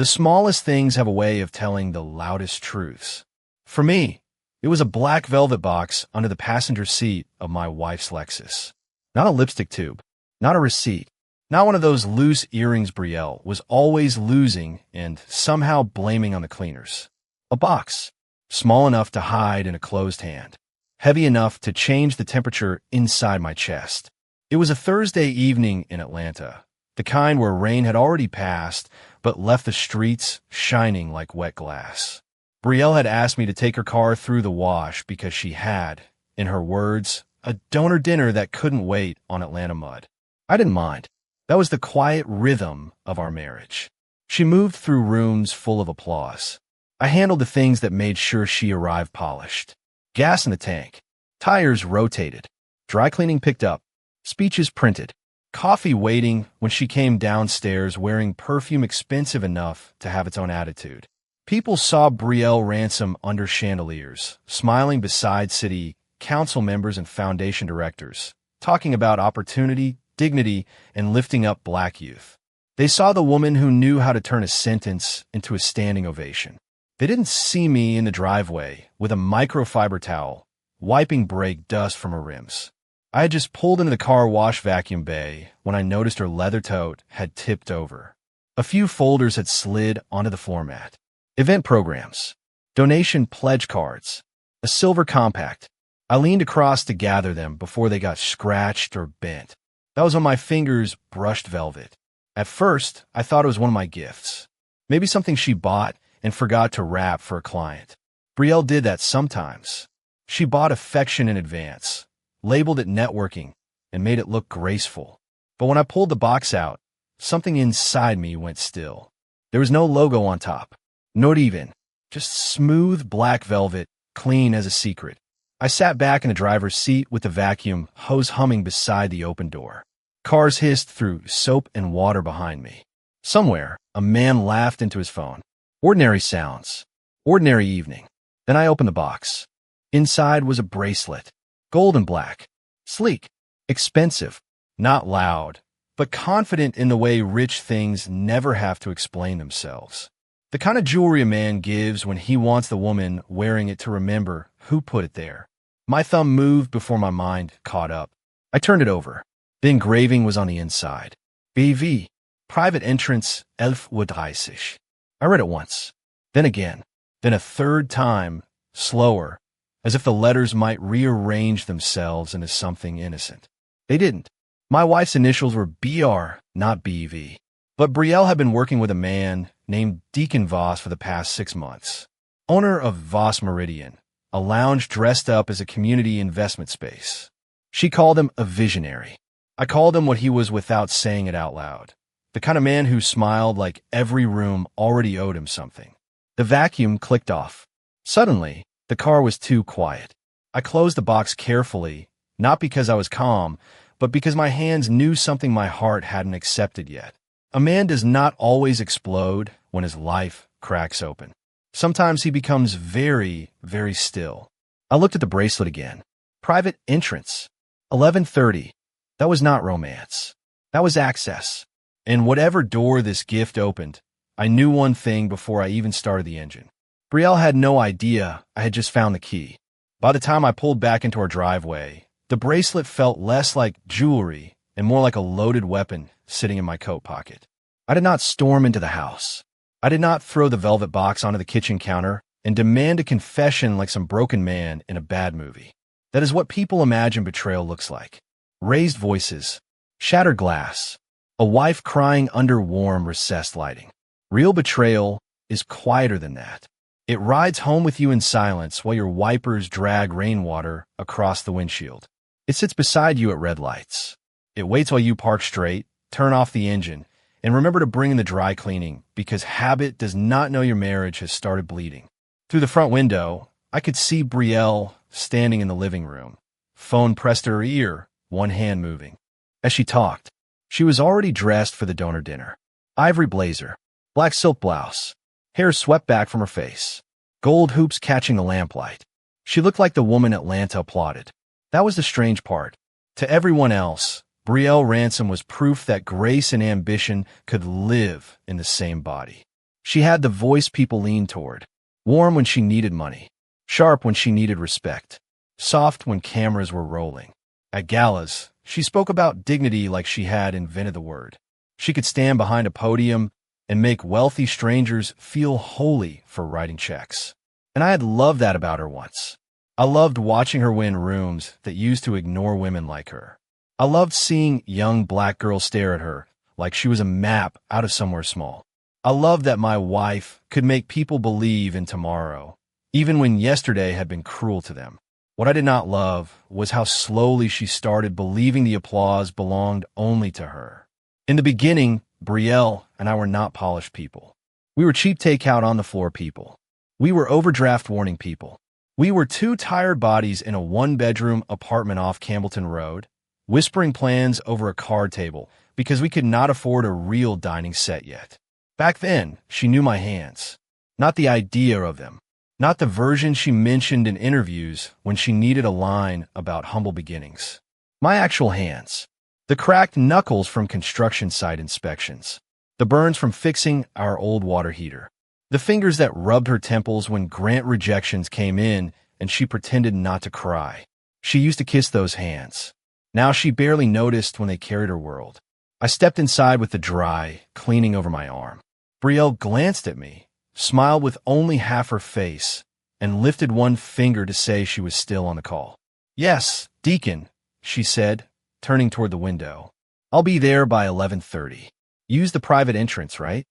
The smallest things have a way of telling the loudest truths. For me, it was a black velvet box under the passenger seat of my wife's Lexus. Not a lipstick tube, not a receipt, not one of those loose earrings Brielle was always losing and somehow blaming on the cleaners. A box, small enough to hide in a closed hand, heavy enough to change the temperature inside my chest. It was a Thursday evening in Atlanta, the kind where rain had already passed but left the streets shining like wet glass. Brielle had asked me to take her car through the wash because she had, in her words, a donor dinner that couldn't wait on Atlanta mud. I didn't mind. That was the quiet rhythm of our marriage. She moved through rooms full of applause. I handled the things that made sure she arrived polished. Gas in the tank. Tires rotated. Dry cleaning picked up. Speeches printed. Coffee waiting when she came downstairs wearing perfume expensive enough to have its own attitude. People saw Brielle Ransom under chandeliers, smiling beside city council members and foundation directors, talking about opportunity, dignity, and lifting up black youth. They saw the woman who knew how to turn a sentence into a standing ovation. They didn't see me in the driveway with a microfiber towel, wiping brake dust from her rims. I had just pulled into the car wash vacuum bay when I noticed her leather tote had tipped over. A few folders had slid onto the floor mat. Event programs, donation pledge cards, a silver compact. I leaned across to gather them before they got scratched or bent. That was when my fingers brushed velvet. At first, I thought it was one of my gifts. Maybe something she bought and forgot to wrap for a client. Brielle did that sometimes. She bought affection in advance, labeled it networking, and made it look graceful. But when I pulled the box out, something inside me went still. There was no logo on top. Not even. Just smooth black velvet, clean as a secret. I sat back in the driver's seat with the vacuum hose humming beside the open door. Cars hissed through soap and water behind me. Somewhere, a man laughed into his phone. Ordinary sounds. Ordinary evening. Then I opened the box. Inside was a bracelet. Gold and black. Sleek. Expensive. Not loud, but confident in the way rich things never have to explain themselves. The kind of jewelry a man gives when he wants the woman wearing it to remember who put it there. My thumb moved before my mind caught up. I turned it over. The engraving was on the inside. BV. Private entrance 11:30. I read it once. Then again. Then a third time, slower, as if the letters might rearrange themselves into something innocent. They didn't. My wife's initials were BR, not BV. But Brielle had been working with a man named Deacon Voss for the past 6 months. Owner of Voss Meridian, a lounge dressed up as a community investment space. She called him a visionary. I called him what he was without saying it out loud. The kind of man who smiled like every room already owed him something. The vacuum clicked off. Suddenly, the car was too quiet. I closed the box carefully, not because I was calm, but because my hands knew something my heart hadn't accepted yet. A man does not always explode when his life cracks open. Sometimes he becomes very, very still. I looked at the bracelet again. Private entrance. 11:30. That was not romance. That was access. And whatever door this gift opened, I knew one thing before I even started the engine. Brielle had no idea I had just found the key. By the time I pulled back into our driveway, the bracelet felt less like jewelry and more like a loaded weapon sitting in my coat pocket. I did not storm into the house. I did not throw the velvet box onto the kitchen counter and demand a confession like some broken man in a bad movie. That is what people imagine betrayal looks like. Raised voices, shattered glass, a wife crying under warm, recessed lighting. Real betrayal is quieter than that. It rides home with you in silence while your wipers drag rainwater across the windshield. It sits beside you at red lights. It waits while you park straight, turn off the engine, and remember to bring in the dry cleaning because habit does not know your marriage has started bleeding. Through the front window, I could see Brielle standing in the living room, phone pressed to her ear, one hand moving. As she talked, she was already dressed for the donor dinner. Ivory blazer, black silk blouse, hair swept back from her face, gold hoops catching the lamplight. She looked like the woman Atlanta applauded. That was the strange part. To everyone else, Brielle Ransom was proof that grace and ambition could live in the same body. She had the voice people leaned toward, warm when she needed money, sharp when she needed respect, soft when cameras were rolling. At galas, she spoke about dignity like she had invented the word. She could stand behind a podium and make wealthy strangers feel holy for writing checks. And I had loved that about her once. I loved watching her win rooms that used to ignore women like her. I loved seeing young black girls stare at her like she was a map out of somewhere small. I loved that my wife could make people believe in tomorrow, even when yesterday had been cruel to them. What I did not love was how slowly she started believing the applause belonged only to her. In the beginning, Brielle and I were not polished people. We were cheap takeout on the floor people. We were overdraft warning people. We were two tired bodies in a one-bedroom apartment off Campbellton Road, whispering plans over a card table because we could not afford a real dining set yet. Back then, she knew my hands, not the idea of them, not the version she mentioned in interviews when she needed a line about humble beginnings. My actual hands. The cracked knuckles from construction site inspections. The burns from fixing our old water heater. The fingers that rubbed her temples when grant rejections came in and she pretended not to cry. She used to kiss those hands. Now she barely noticed when they carried her world. I stepped inside with the dry, cleaning over my arm. Brielle glanced at me, smiled with only half her face, and lifted one finger to say she was still on the call. "Yes, Deacon," she said, turning toward the window. "I'll be there by 11:30. Use the private entrance, right?"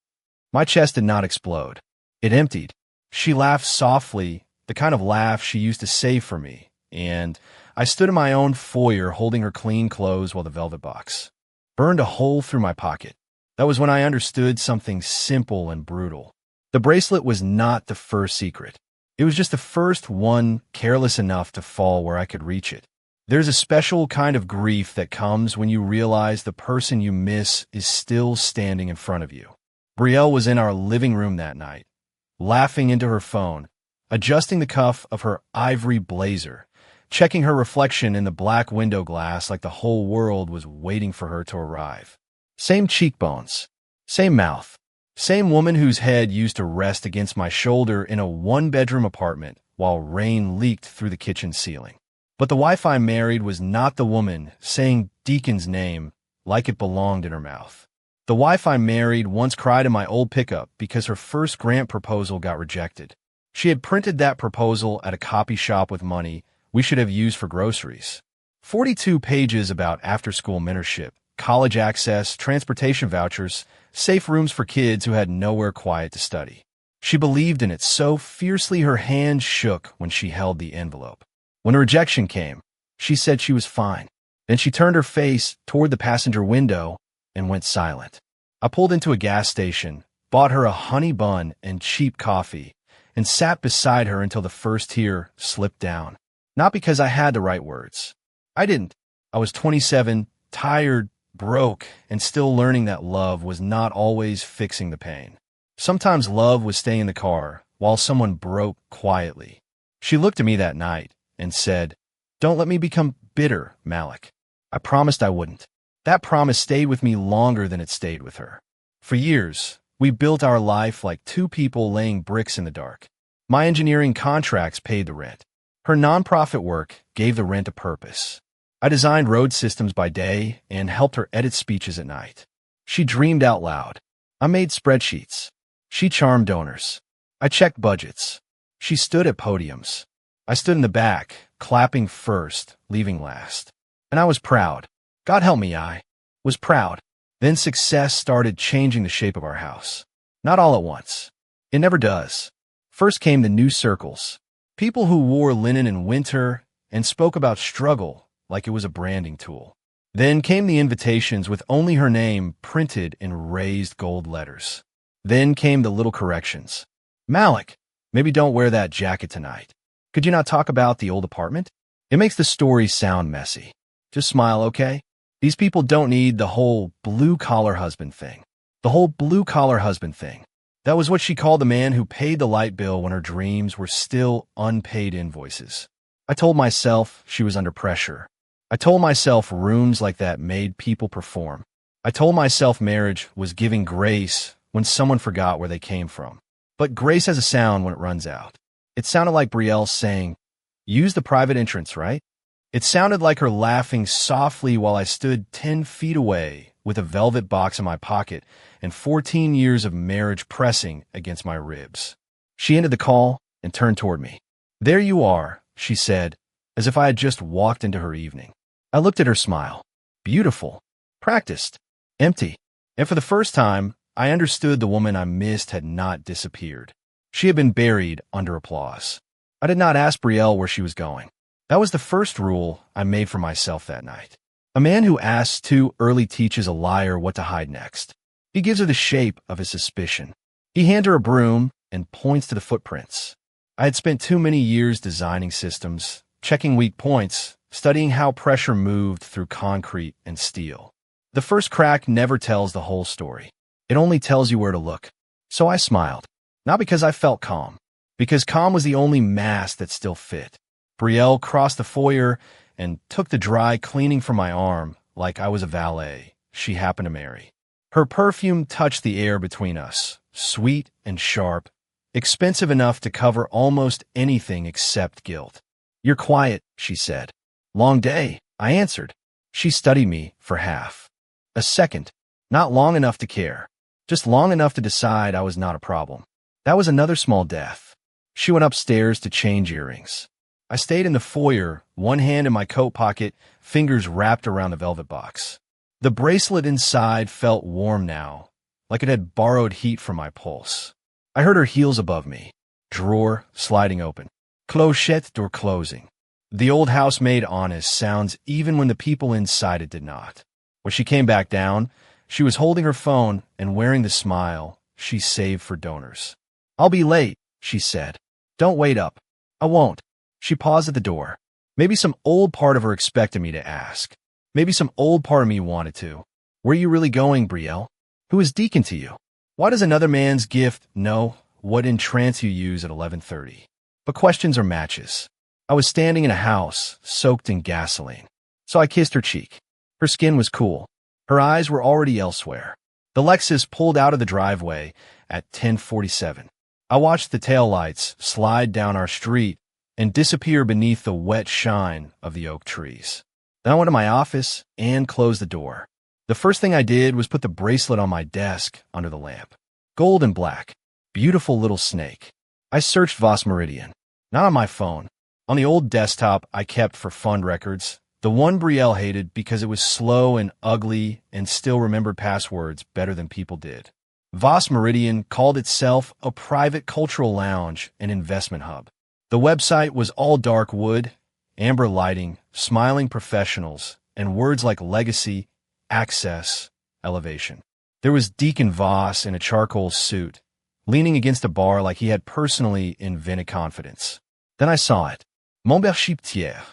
My chest did not explode. It emptied. She laughed softly, the kind of laugh she used to save for me, and I stood in my own foyer holding her clean clothes while the velvet box burned a hole through my pocket. That was when I understood something simple and brutal. The bracelet was not the first secret. It was just the first one careless enough to fall where I could reach it. There's a special kind of grief that comes when you realize the person you miss is still standing in front of you. Brielle was in our living room that night, laughing into her phone, adjusting the cuff of her ivory blazer, checking her reflection in the black window glass like the whole world was waiting for her to arrive. Same cheekbones, same mouth, same woman whose head used to rest against my shoulder in a one-bedroom apartment while rain leaked through the kitchen ceiling. But the wife I married was not the woman saying Deacon's name like it belonged in her mouth. The wife I married once cried in my old pickup because her first grant proposal got rejected. She had printed that proposal at a copy shop with money we should have used for groceries. 42 pages about after-school mentorship, college access, transportation vouchers, safe rooms for kids who had nowhere quiet to study. She believed in it so fiercely her hand shook when she held the envelope. When a rejection came, she said she was fine. Then she turned her face toward the passenger window and went silent. I pulled into a gas station, bought her a honey bun and cheap coffee, and sat beside her until the first tear slipped down. Not because I had the right words. I didn't. I was 27, tired, broke, and still learning that love was not always fixing the pain. Sometimes love was staying in the car while someone broke quietly. She looked at me that night and said, "Don't let me become bitter, Malik." I promised I wouldn't. That promise stayed with me longer than it stayed with her. For years, we built our life like two people laying bricks in the dark. My engineering contracts paid the rent. Her nonprofit work gave the rent a purpose. I designed road systems by day and helped her edit speeches at night. She dreamed out loud. I made spreadsheets. She charmed donors. I checked budgets. She stood at podiums. I stood in the back, clapping first, leaving last. And I was proud. God help me, I was proud. Then success started changing the shape of our house. Not all at once. It never does. First came the new circles. People who wore linen in winter and spoke about struggle like it was a branding tool. Then came the invitations with only her name printed in raised gold letters. Then came the little corrections. "Malik, maybe don't wear that jacket tonight. Could you not talk about the old apartment? It makes the story sound messy. Just smile, okay? These people don't need the whole blue-collar husband thing." The whole blue-collar husband thing. That was what she called the man who paid the light bill when her dreams were still unpaid invoices. I told myself she was under pressure. I told myself rooms like that made people perform. I told myself marriage was giving grace when someone forgot where they came from. But grace has a sound when it runs out. It sounded like Brielle saying, "Use the private entrance, right?" It sounded like her laughing softly while I stood 10 feet away with a velvet box in my pocket and 14 years of marriage pressing against my ribs. She ended the call and turned toward me. "There you are," she said, as if I had just walked into her evening. I looked at her smile. Beautiful. Practiced. Empty. And for the first time, I understood the woman I missed had not disappeared. She had been buried under applause. I did not ask Brielle where she was going. That was the first rule I made for myself that night. A man who asks too early teaches a liar what to hide next. He gives her the shape of his suspicion. He hands her a broom and points to the footprints. I had spent too many years designing systems, checking weak points, studying how pressure moved through concrete and steel. The first crack never tells the whole story. It only tells you where to look. So I smiled. Not because I felt calm, because calm was the only mask that still fit. Brielle crossed the foyer and took the dry cleaning from my arm like I was a valet she happened to marry. Her perfume touched the air between us, sweet and sharp, expensive enough to cover almost anything except guilt. "You're quiet," she said. "Long day," I answered. She studied me for half a second, not long enough to care, just long enough to decide I was not a problem. That was another small death. She went upstairs to change earrings. I stayed in the foyer, one hand in my coat pocket, fingers wrapped around the velvet box. The bracelet inside felt warm now, like it had borrowed heat from my pulse. I heard her heels above me, drawer sliding open, clochette door closing. The old housemaid honest sounds even when the people inside it did not. When she came back down, she was holding her phone and wearing the smile she saved for donors. "I'll be late," she said. "Don't wait up." "I won't." She paused at the door. Maybe some old part of her expected me to ask. Maybe some old part of me wanted to. "Where are you really going, Brielle? Who is Deacon to you? Why does another man's gift know what entrance you use at 11:30? But questions are matches. I was standing in a house soaked in gasoline. So I kissed her cheek. Her skin was cool. Her eyes were already elsewhere. The Lexus pulled out of the driveway at 10:47. I watched the taillights slide down our street and disappear beneath the wet shine of the oak trees. Then I went to my office and closed the door. The first thing I did was put the bracelet on my desk under the lamp. Gold and black. Beautiful little snake. I searched Voss Meridian. Not on my phone. On the old desktop I kept for fund records. The one Brielle hated because it was slow and ugly and still remembered passwords better than people did. Voss Meridian called itself a private cultural lounge and investment hub. The website was all dark wood, amber lighting, smiling professionals, and words like legacy, access, elevation. There was Deacon Voss in a charcoal suit, leaning against a bar like he had personally invented confidence. Then I saw it. Membership tiers.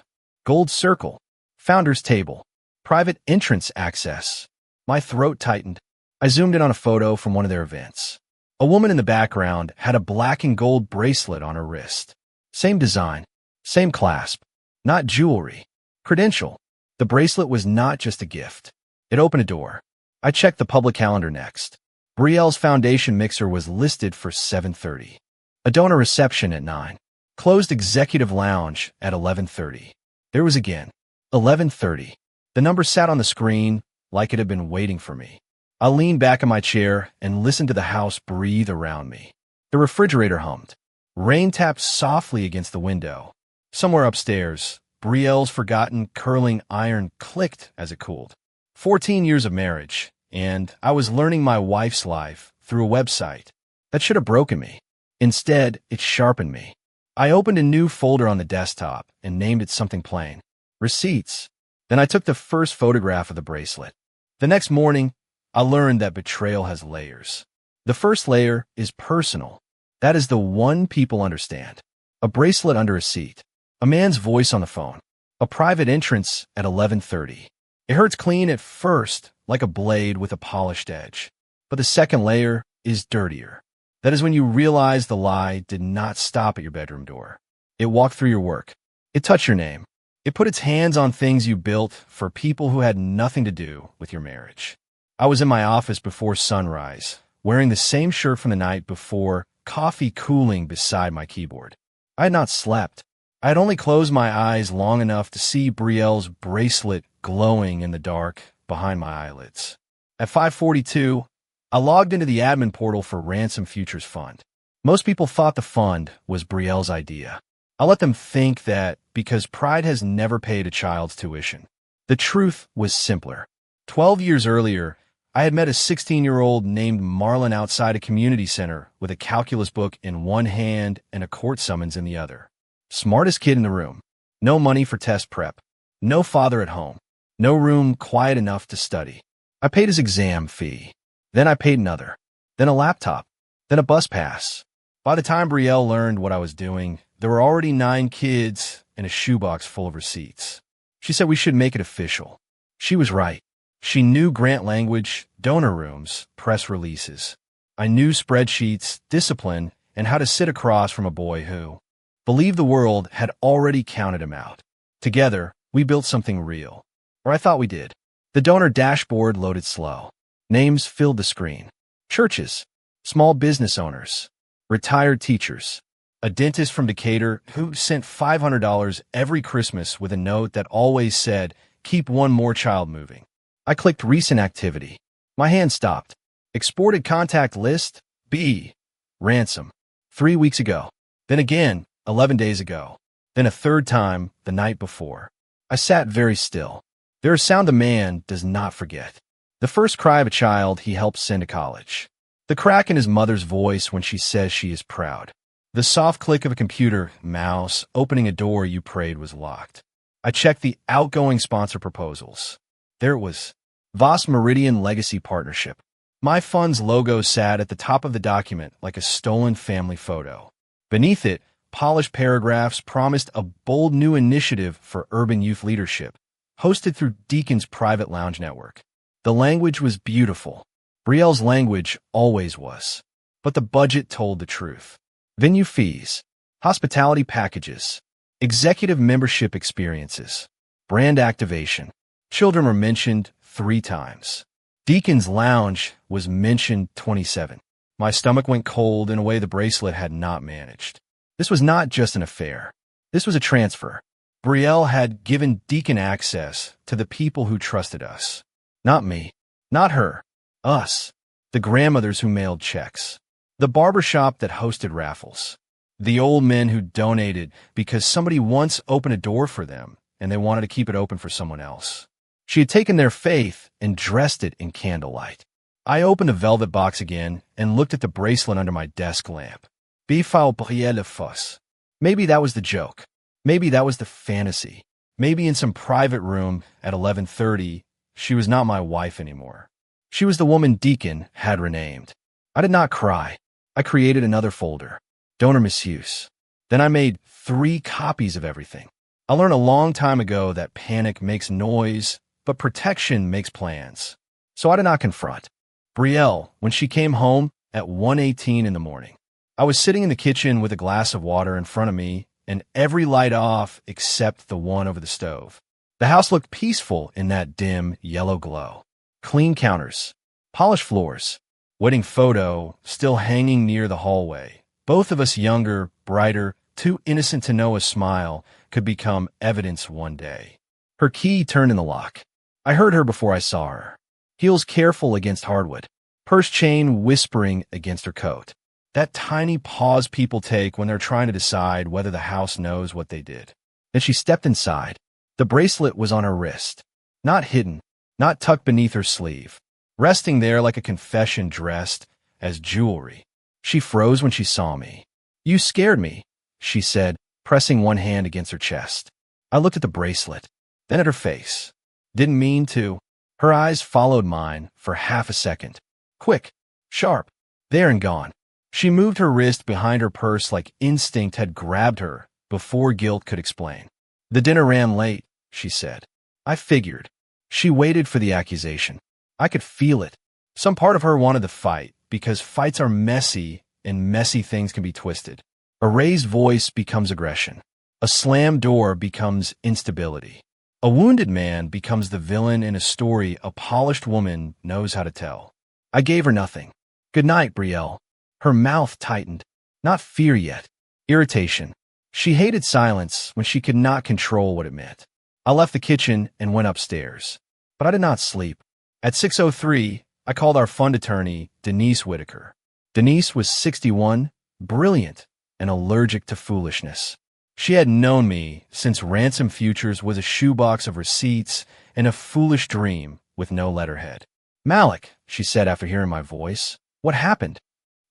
Gold circle. Founder's table. Private entrance access. My throat tightened. I zoomed in on a photo from one of their events. A woman in the background had a black and gold bracelet on her wrist. Same design, same clasp, not jewelry. Credential. The bracelet was not just a gift. It opened a door. I checked the public calendar next. Brielle's foundation mixer was listed for 7:30. A donor reception at 9. Closed executive lounge at 11:30. There was again. 11:30. The number sat on the screen like it had been waiting for me. I leaned back in my chair and listened to the house breathe around me. The refrigerator hummed. Rain tapped softly against the window. Somewhere upstairs, Brielle's forgotten curling iron clicked as it cooled. 14 years of marriage, and I was learning my wife's life through a website. That should have broken me. Instead, it sharpened me. I opened a new folder on the desktop and named it something plain. Receipts. Then I took the first photograph of the bracelet. The next morning, I learned that betrayal has layers. The first layer is personal. That is the one people understand. A bracelet under a seat. A man's voice on the phone. A private entrance at 11:30. It hurts clean at first, like a blade with a polished edge. But the second layer is dirtier. That is when you realize the lie did not stop at your bedroom door. It walked through your work. It touched your name. It put its hands on things you built for people who had nothing to do with your marriage. I was in my office before sunrise, wearing the same shirt from the night before, coffee cooling beside my keyboard. I had not slept. I had only closed my eyes long enough to see Brielle's bracelet glowing in the dark behind my eyelids. At 5:42, I logged into the admin portal for Ransom Futures Fund. Most people thought the fund was Brielle's idea. I let them think that because pride has never paid a child's tuition. The truth was simpler. 12 years earlier, I had met a 16-year-old named Marlon outside a community center with a calculus book in one hand and a court summons in the other. Smartest kid in the room. No money for test prep. No father at home. No room quiet enough to study. I paid his exam fee. Then I paid another. Then a laptop. Then a bus pass. By the time Brielle learned what I was doing, there were already 9 kids and a shoebox full of receipts. She said we should make it official. She was right. She knew grant language, donor rooms, press releases. I knew spreadsheets, discipline, and how to sit across from a boy who believed the world had already counted him out. Together, we built something real. Or I thought we did. The donor dashboard loaded slow. Names filled the screen. Churches, small business owners, retired teachers, a dentist from Decatur who sent $500 every Christmas with a note that always said, "Keep one more child moving." I clicked recent activity. My hand stopped. Exported contact list, B. Ransom. 3 weeks ago. Then again, 11 days ago. Then a third time the night before. I sat very still. There is sound a man does not forget. The first cry of a child he helps send to college. The crack in his mother's voice when she says she is proud. The soft click of a computer mouse opening a door you prayed was locked. I checked the outgoing sponsor proposals. There it was. Voss Meridian Legacy Partnership. My fund's logo sat at the top of the document like a stolen family photo. Beneath it, polished paragraphs promised a bold new initiative for urban youth leadership, hosted through Deacon's private lounge network. The language was beautiful. Brielle's language always was. But the budget told the truth. Venue fees, hospitality packages, executive membership experiences, brand activation. Children were mentioned 3 times. Deacon's lounge was mentioned 27. My stomach went cold in a way the bracelet had not managed. This was not just an affair. This was a transfer. Brielle had given Deacon access to the people who trusted us. Not me. Not her. Us. The grandmothers who mailed checks. The barbershop that hosted raffles. The old men who donated because somebody once opened a door for them and they wanted to keep it open for someone else. She had taken their faith and dressed it in candlelight. I opened the velvet box again and looked at the bracelet under my desk lamp. Brielle Voss. Maybe that was the joke. Maybe that was the fantasy. Maybe in some private room at 11:30, she was not my wife anymore. She was the woman Deacon had renamed. I did not cry. I created another folder. Donor misuse. Then I made 3 copies of everything. I learned a long time ago that panic makes noise, but protection makes plans. So I did not confront. Brielle, when she came home at 1:18 in the morning. I was sitting in the kitchen with a glass of water in front of me and every light off except the one over the stove. The house looked peaceful in that dim yellow glow. Clean counters, polished floors, wedding photo still hanging near the hallway. Both of us younger, brighter, too innocent to know a smile could become evidence one day. Her key turned in the lock. I heard her before I saw her. Heels careful against hardwood. Purse chain whispering against her coat. That tiny pause people take when they're trying to decide whether the house knows what they did. Then she stepped inside. The bracelet was on her wrist. Not hidden, not tucked beneath her sleeve. Resting there like a confession dressed as jewelry. She froze when she saw me. "You scared me," she said, pressing one hand against her chest. I looked at the bracelet, then at her face. Didn't mean to. Her eyes followed mine for half a second. Quick, sharp, there and gone. She moved her wrist behind her purse like instinct had grabbed her before guilt could explain. "The dinner ran late," she said. I figured. She waited for the accusation. I could feel it. Some part of her wanted to fight, because fights are messy and messy things can be twisted. A raised voice becomes aggression. A slammed door becomes instability. A wounded man becomes the villain in a story a polished woman knows how to tell. I gave her nothing. Good night, Brielle. Her mouth tightened. Not fear yet. Irritation. She hated silence when she could not control what it meant. I left the kitchen and went upstairs. But I did not sleep. At 6:03, I called our fund attorney, Denise Whitaker. Denise was 61, brilliant, and allergic to foolishness. She had known me since Ransom Futures was a shoebox of receipts and a foolish dream with no letterhead. "Malik," she said after hearing my voice, "what happened?"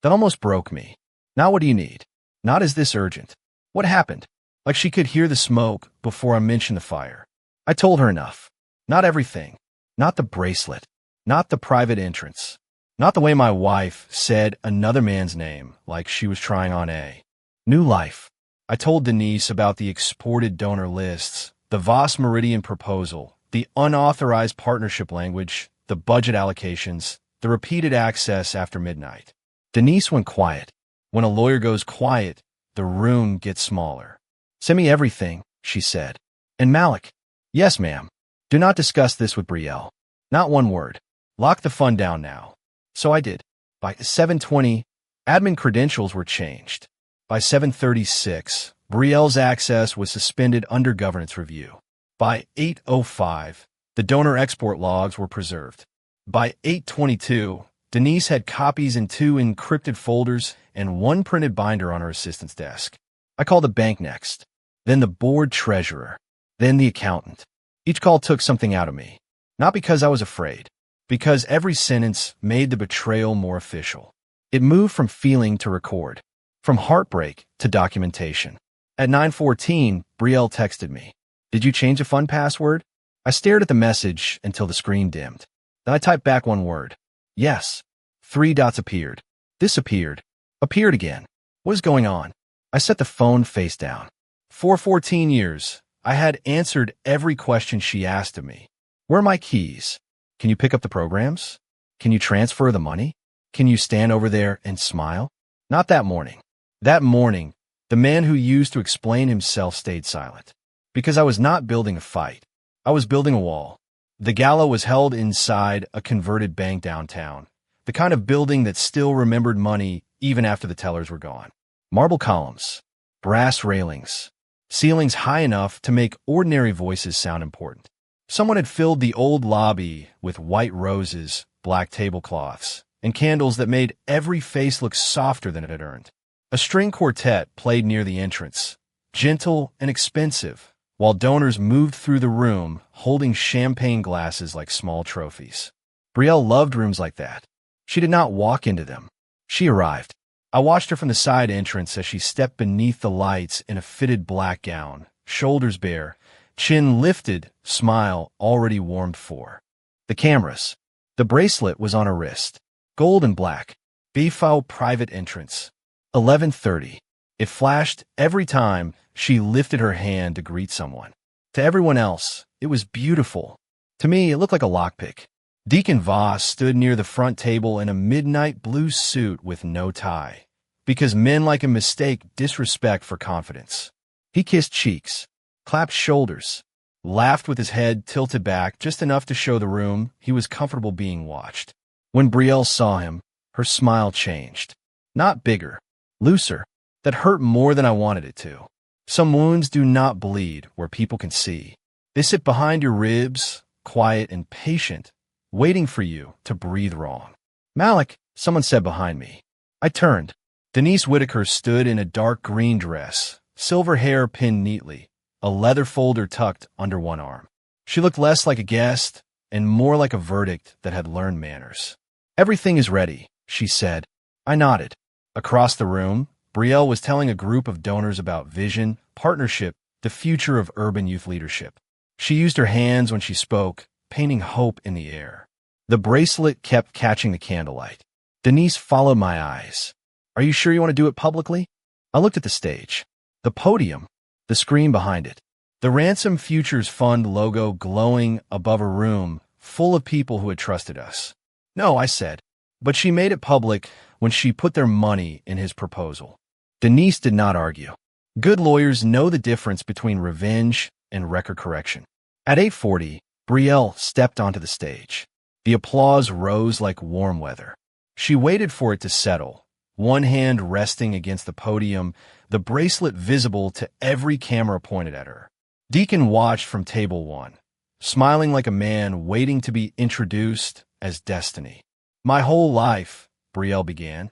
That almost broke me. "Not what do you need? Not is this urgent? What happened?" Like she could hear the smoke before I mentioned the fire. I told her enough. Not everything. Not the bracelet. Not the private entrance. Not the way my wife said another man's name like she was trying on a new life. I told Denise about the exported donor lists, the Voss Meridian proposal, the unauthorized partnership language, the budget allocations, the repeated access after midnight. Denise went quiet. When a lawyer goes quiet, the room gets smaller. "Send me everything," she said. "And Malik." "Yes, ma'am. Do not discuss this with Brielle. Not one word. Lock the fund down now." So I did. By 7:20, admin credentials were changed. By 7:36, Brielle's access was suspended under governance review. By 8:05, the donor export logs were preserved. By 8:22, Denise had copies in 2 encrypted folders and 1 printed binder on her assistant's desk. I called the bank next, then the board treasurer, then the accountant. Each call took something out of me. Not because I was afraid, because every sentence made the betrayal more official. It moved from feeling to record, from heartbreak to documentation. At 9:14, Brielle texted me. "Did you change the fund password?" I stared at the message until the screen dimmed. Then I typed back one word. "Yes." 3 dots appeared. Disappeared. Appeared again. What is going on? I set the phone face down. For 14 years, I had answered every question she asked of me. Where are my keys? Can you pick up the programs? Can you transfer the money? Can you stand over there and smile? Not that morning. That morning, the man who used to explain himself stayed silent. Because I was not building a fight. I was building a wall. The gala was held inside a converted bank downtown, the kind of building that still remembered money even after the tellers were gone. Marble columns, brass railings, ceilings high enough to make ordinary voices sound important. Someone had filled the old lobby with white roses, black tablecloths, and candles that made every face look softer than it had earned. A string quartet played near the entrance, gentle and expensive, while donors moved through the room holding champagne glasses like small trophies. Brielle loved rooms like that. She did not walk into them. She arrived. I watched her from the side entrance as she stepped beneath the lights in a fitted black gown, shoulders bare, chin lifted, smile already warmed for. The cameras. The bracelet was on her wrist. Gold and black. BFO private entrance. 11:30. It flashed every time she lifted her hand to greet someone. To everyone else, it was beautiful. To me, it looked like a lockpick. Deacon Voss stood near the front table in a midnight blue suit with no tie, because men like him mistake disrespect for confidence. He kissed cheeks, clapped shoulders, laughed with his head tilted back just enough to show the room he was comfortable being watched. When Brielle saw him, her smile changed. Not bigger, looser. That hurt more than I wanted it to. Some wounds do not bleed where people can see. They sit behind your ribs, quiet and patient, waiting for you to breathe wrong. "Malik," someone said behind me. I turned. Denise Whitaker stood in a dark green dress, silver hair pinned neatly, a leather folder tucked under one arm. She looked less like a guest and more like a verdict that had learned manners. "Everything is ready," she said. I nodded. Across the room, Brielle was telling a group of donors about vision, partnership, the future of urban youth leadership. She used her hands when she spoke, painting hope in the air. The bracelet kept catching the candlelight. Denise followed my eyes. "Are you sure you want to do it publicly?" I looked at the stage, the podium, the screen behind it, the Ransom Futures Fund logo glowing above a room full of people who had trusted us. "No," I said, but she made it public when she put their money in his proposal. Denise did not argue. Good lawyers know the difference between revenge and record correction. At 8:40, Brielle stepped onto the stage. The applause rose like warm weather. She waited for it to settle, one hand resting against the podium, the bracelet visible to every camera pointed at her. Deacon watched from table 1, smiling like a man waiting to be introduced as destiny. My whole life, Brielle began,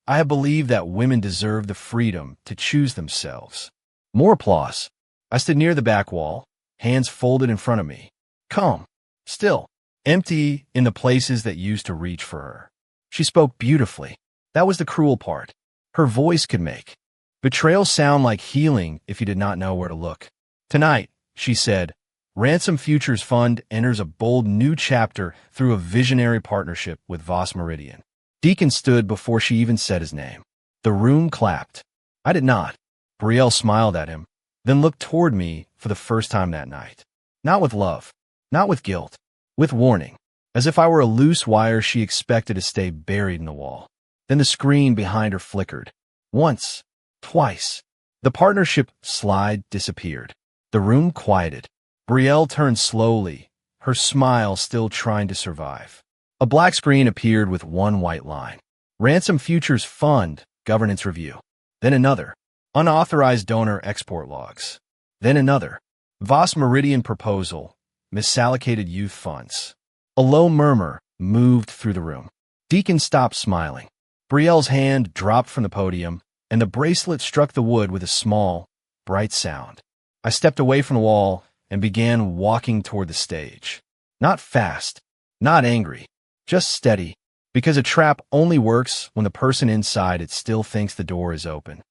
I have believed that women deserve the freedom to choose themselves. More applause. I stood near the back wall, hands folded in front of me. Calm, still, empty in the places that used to reach for her. She spoke beautifully. That was the cruel part. Her voice could make betrayal sound like healing if you did not know where to look. Tonight, she said, Ransom Futures Fund enters a bold new chapter through a visionary partnership with Voss Meridian. Deacon stood before she even said his name. The room clapped. I did not. Brielle smiled at him, then looked toward me for the first time that night. Not with love, not with guilt, with warning, as if I were a loose wire she expected to stay buried in the wall. Then the screen behind her flickered. Once, twice. The partnership slide disappeared. The room quieted. Brielle turned slowly, her smile still trying to survive. A black screen appeared with one white line. Ransom Futures Fund, Governance Review. Then another. Unauthorized donor export logs. Then another. Voss Meridian Proposal, Misallocated Youth Funds. A low murmur moved through the room. Deacon stopped smiling. Brielle's hand dropped from the podium, and the bracelet struck the wood with a small, bright sound. I stepped away from the wall and began walking toward the stage. Not fast, not angry, just steady, because a trap only works when the person inside it still thinks the door is open.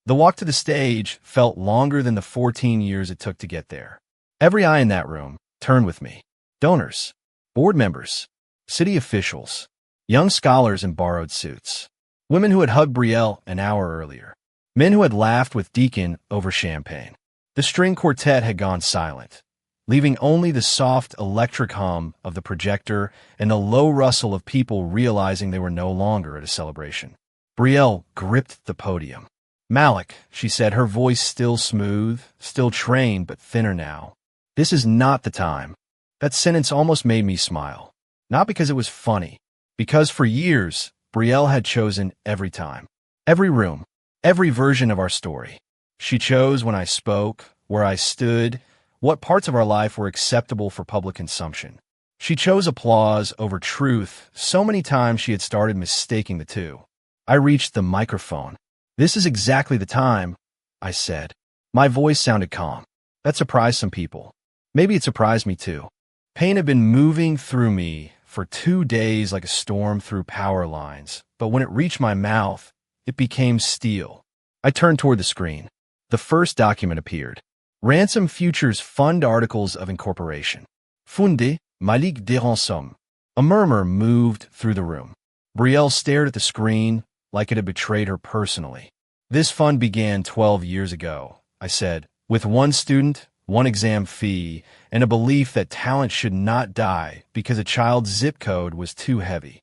The walk to the stage felt longer than the 14 years it took to get there. Every eye in that room turned with me. Donors, board members, city officials, young scholars in borrowed suits, women who had hugged Brielle an hour earlier, men who had laughed with Deacon over champagne. The string quartet had gone silent, leaving only the soft electric hum of the projector and the low rustle of people realizing they were no longer at a celebration. Brielle gripped the podium. Malik, she said, her voice still smooth, still trained, but thinner now. This is not the time. That sentence almost made me smile. Not because it was funny, because for years, Brielle had chosen every time, every room, every version of our story. She chose when I spoke, where I stood, what parts of our life were acceptable for public consumption. She chose applause over truth so many times she had started mistaking the two. I reached the microphone. This is exactly the time, I said. My voice sounded calm. That surprised some people. Maybe it surprised me too. Pain had been moving through me for 2 days like a storm through power lines, but when it reached my mouth, it became steel. I turned toward the screen. The first document appeared. Ransom Futures Fund Articles of Incorporation. Fondé, Malik Ransom. A murmur moved through the room. Brielle stared at the screen like it had betrayed her personally. This fund began 12 years ago, I said, with one student, one exam fee, and a belief that talent should not die because a child's zip code was too heavy.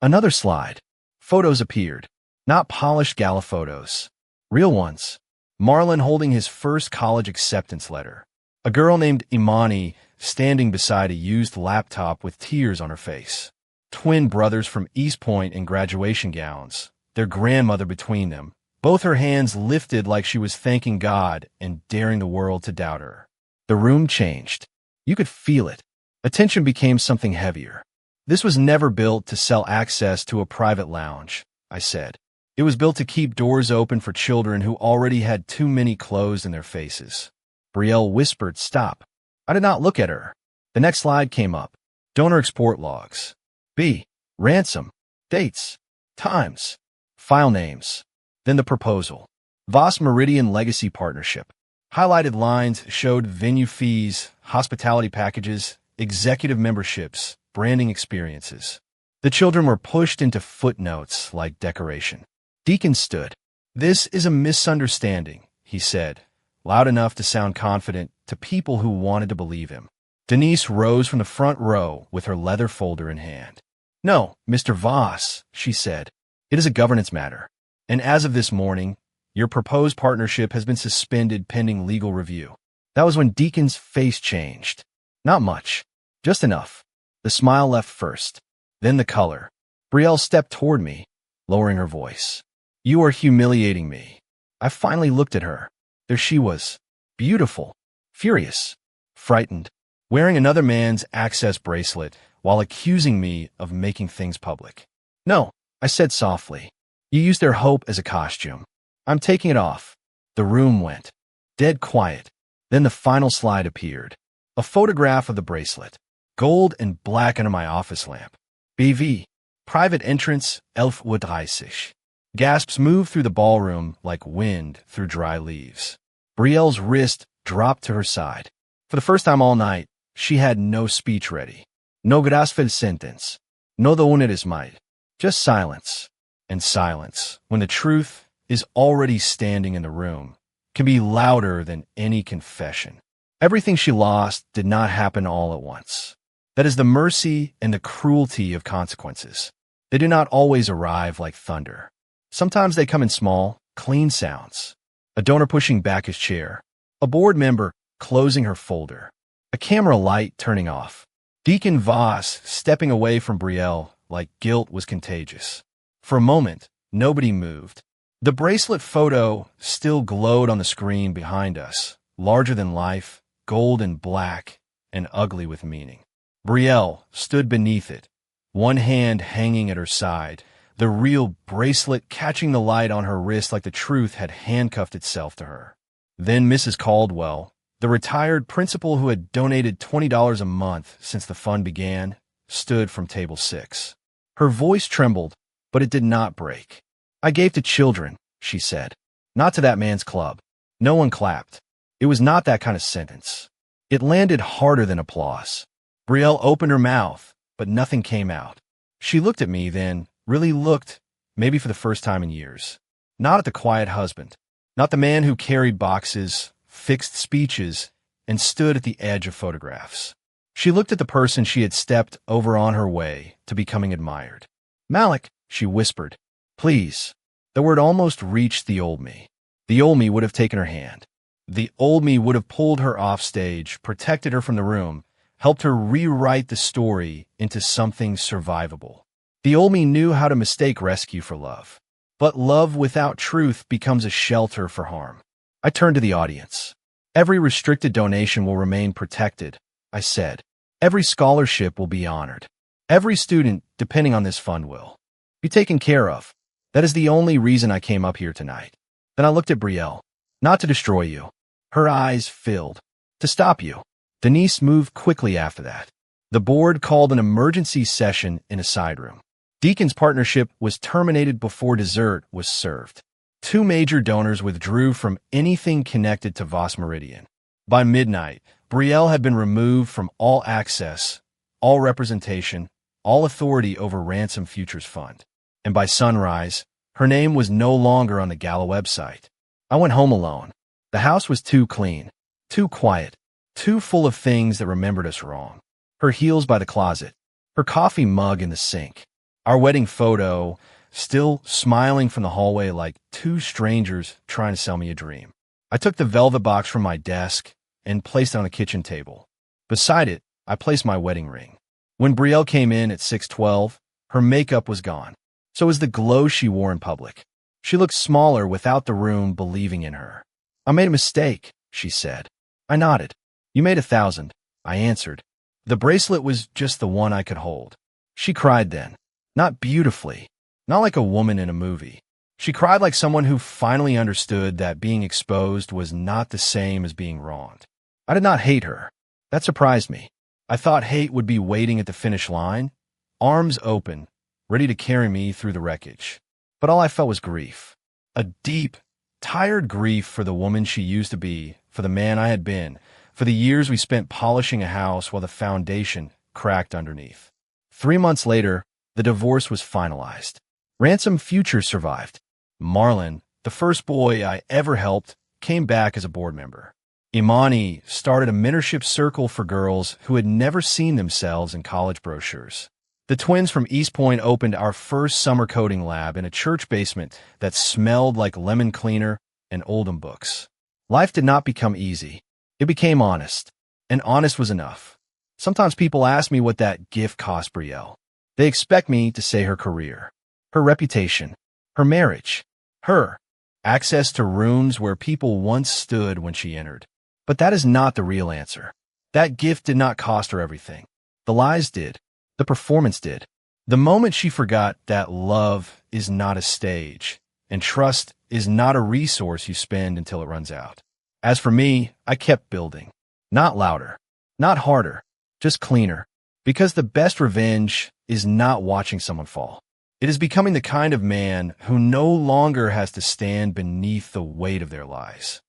Another slide. Photos appeared. Not polished gala photos. Real ones. Marlon holding his first college acceptance letter. A girl named Imani standing beside a used laptop with tears on her face. Twin brothers from East Point in graduation gowns, their grandmother between them, both her hands lifted like she was thanking God and daring the world to doubt her. The room changed. You could feel it. Attention became something heavier. This was never built to sell access to a private lounge, I said. It was built to keep doors open for children who already had too many closed in their faces. Brielle whispered, "Stop." I did not look at her. The next slide came up. Donor export logs. B. Ransom. Dates. Times. File names. Then the proposal. Voss Meridian Legacy Partnership. Highlighted lines showed venue fees, hospitality packages, executive memberships, branding experiences. The children were pushed into footnotes like decoration. Deacon stood. "This is a misunderstanding," he said, loud enough to sound confident to people who wanted to believe him. Denise rose from the front row with her leather folder in hand. "No, Mr. Voss," she said. "It is a governance matter. And as of this morning, your proposed partnership has been suspended pending legal review." That was when Deacon's face changed. Not much. Just enough. The smile left first. Then the color. Brielle stepped toward me, lowering her voice. You are humiliating me. I finally looked at her. There she was, beautiful, furious, frightened, wearing another man's access bracelet while accusing me of making things public. No, I said softly. You used their hope as a costume. I'm taking it off. The room went dead quiet. Then the final slide appeared. A photograph of the bracelet, gold and black under my office lamp. BV, private entrance, 11:30. Gasps moved through the ballroom like wind through dry leaves. Brielle's wrist dropped to her side. For the first time all night, she had no speech ready. No graceful sentence. No the one it is might. Just silence. And silence, when the truth is already standing in the room, can be louder than any confession. Everything she lost did not happen all at once. That is the mercy and the cruelty of consequences. They do not always arrive like thunder. Sometimes they come in small, clean sounds. A donor pushing back his chair. A board member closing her folder. A camera light turning off. Deacon Voss stepping away from Brielle like guilt was contagious. For a moment, nobody moved. The bracelet photo still glowed on the screen behind us, larger than life, gold and black, and ugly with meaning. Brielle stood beneath it, one hand hanging at her side, the real bracelet catching the light on her wrist like the truth had handcuffed itself to her. Then Mrs. Caldwell, the retired principal who had donated $20 a month since the fund began, stood from table 6. Her voice trembled, but it did not break. I gave to children, she said, not to that man's club. No one clapped. It was not that kind of sentence. It landed harder than applause. Brielle opened her mouth, but nothing came out. She looked at me then, really looked, maybe for the first time in years. Not at the quiet husband, not the man who carried boxes, fixed speeches, and stood at the edge of photographs. She looked at the person she had stepped over on her way to becoming admired. Malik, she whispered, please. The word almost reached the old me. The old me would have taken her hand. The old me would have pulled her off stage, protected her from the room, helped her rewrite the story into something survivable. The old me knew how to mistake rescue for love. But love without truth becomes a shelter for harm. I turned to the audience. Every restricted donation will remain protected, I said. Every scholarship will be honored. Every student, depending on this fund, will be taken care of. That is the only reason I came up here tonight. Then I looked at Brielle. Not to destroy you. Her eyes filled. To stop you. Denise moved quickly after that. The board called an emergency session in a side room. Deacon's partnership was terminated before dessert was served. 2 major donors withdrew from anything connected to Voss Meridian. By midnight, Brielle had been removed from all access, all representation, all authority over Ransom Futures Fund. And by sunrise, her name was no longer on the gala website. I went home alone. The house was too clean, too quiet, too full of things that remembered us wrong. Her heels by the closet, her coffee mug in the sink, our wedding photo, still smiling from the hallway like 2 strangers trying to sell me a dream. I took the velvet box from my desk and placed it on the kitchen table. Beside it, I placed my wedding ring. When Brielle came in at 6:12, her makeup was gone. So was the glow she wore in public. She looked smaller without the room believing in her. I made a mistake, she said. I nodded. You made 1,000, I answered. The bracelet was just the one I could hold. She cried then. Not beautifully. Not like a woman in a movie. She cried like someone who finally understood that being exposed was not the same as being wronged. I did not hate her. That surprised me. I thought hate would be waiting at the finish line, arms open, ready to carry me through the wreckage. But all I felt was grief. A deep, tired grief for the woman she used to be, for the man I had been, for the years we spent polishing a house while the foundation cracked underneath. 3 months later, the divorce was finalized. Ransom Futures survived. Marlon, the first boy I ever helped, came back as a board member. Imani started a mentorship circle for girls who had never seen themselves in college brochures. The twins from East Point opened our first summer coding lab in a church basement that smelled like lemon cleaner and Oldham books. Life did not become easy. It became honest, and honest was enough. Sometimes people ask me what that gift cost Brielle. They expect me to say her career, her reputation, her marriage, her access to rooms where people once stood when she entered. But that is not the real answer. That gift did not cost her everything. The lies did. The performance did. The moment she forgot that love is not a stage and trust is not a resource you spend until it runs out. As for me, I kept building. Not louder, not harder, just cleaner. Because the best revenge is not watching someone fall. It is becoming the kind of man who no longer has to stand beneath the weight of their lies.